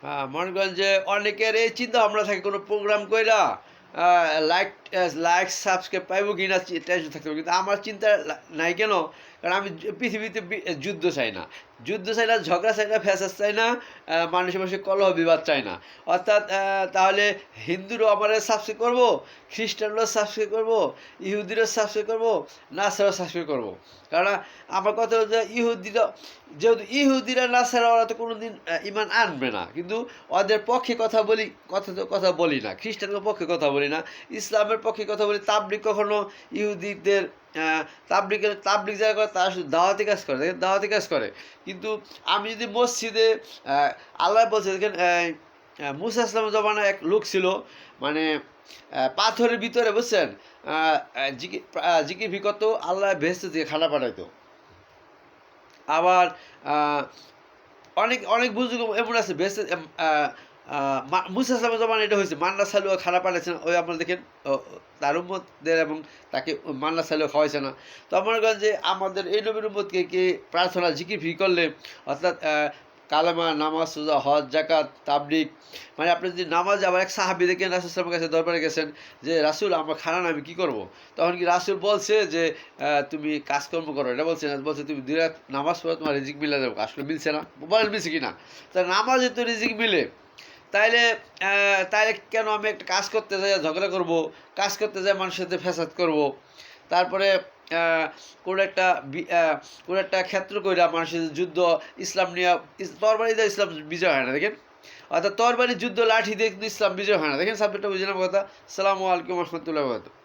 হ্যাঁ, মনে করেন যে অনেকের এই চিন্তা ভাবনা থাকে কোনো প্রোগ্রাম কইরা আ লাইক লাইক সাবস্ক্রাইব পাইবো কিনা টেনশন থাকতে পারে। কিন্তু আমার চিন্তা নাই কেন? কারণ আমি পৃথিবীতে যুদ্ধ চাই না। যুদ্ধ চাই না, ঝগড়া চাই না, ফ্যাসাদ চাই না, মানুষে, মানুষে কলহ বিবাদ চাই না। অর্থাৎ তাহলে হিন্দুরাও আমারে সাবস্ক্রাইব করবো, খ্রিস্টানরাও সাবস্ক্রাইব করবো, ইহুদিরাও সাবস্ক্রাইব করবো, নাসারাও সাবস্ক্রাইব করবো। কারণ আমার কথা হচ্ছে ইহুদিরা, যেহেতু ইহুদিরা নাসারা ওরা তো কোনোদিন ঈমান আনবে না। কিন্তু ওদের পক্ষে কথা বলি, কথা বলি না। খ্রিস্টানদের পক্ষে কথা বলি না। ইসলামের পক্ষে কথা বলি। তাবলিগ কখনো ইহুদিদের আ তাবলিগ যারা করে তারা শুধু দাওয়াতি কাজ করে। দেখেন দাওয়াতি কাজ করে। কিন্তু আমি যদি মসজিদে আ আল্লাহ বলছে দেখেন মুসা ইসলামের জমানায় এক লোক ছিল, মানে পাথরের ভিতরে বুঝছেন? আ আ জিকির করতো, আল্লাহ বেহেশত থেকে খানা পাঠাইতো। আবার আ অনেক অনেক বুজুর্গ এমন আছে বেঁচে মুসা ইসলামের জমানায় এটা হয়েছে। মান্না সালুয়া খারাপ পাঠাইছে না? ওই আপনারা দেখেন তার উম্মতদের এবং তাকে মান্না সালুয়া খাওয়াইছে না? তো মনে করেন যে আমাদের এই নবীর উম্মতকে কে প্রার্থনা জিকির করলে অর্থাৎ কালেমা, নামাজ, রোজা, হজ, জাকাত, তাবলিগ, মানে আপনি যদি নামাজে আবার এক সাহাবী দেখেন রাসূল সাল্লাল্লাহু আলাইহি ওয়াসাল্লামের কাছে দরবারে গেছেন যে, "রাসূল আমার খানা নাই, আমি কি করব?" তখন কি রাসূল বলছে যে তুমি কাজকর্ম করো, এটা বলছে না। বলছে তুমি ২ রাত নামাজ পড়ো, তোমার রিজিক মিলে যাবে। আসলে মিলছে না? বলেন মিলছে কিনা? তা নামাজে তো রিজিক মিলে। তাইলে তাইলে কেন আমি একটা কাজ করতে যাই ঝগড়া করব, কাজ করতে যাই মানুষের সাথে ফ্যাসাদ করব। তারপরে আ কোনো একটা কোনো একটা ক্ষেত্র কইরা মানুষের সাথে যুদ্ধ, ইসলাম নিয়া তরবারি দিয়ে ইসলাম বিজয় হয় না দেখেন। অর্থাৎ তরবারি যুদ্ধ লাঠি দিয়ে কিন্তু ইসলাম বিজয় হয় না। দেখেন সাবজেক্টটা বুঝলেন আমার কথা? আসসালামু আলাইকুম ওয়া রাহমাতুল্লাহি ওয়া বারাকাতুহু।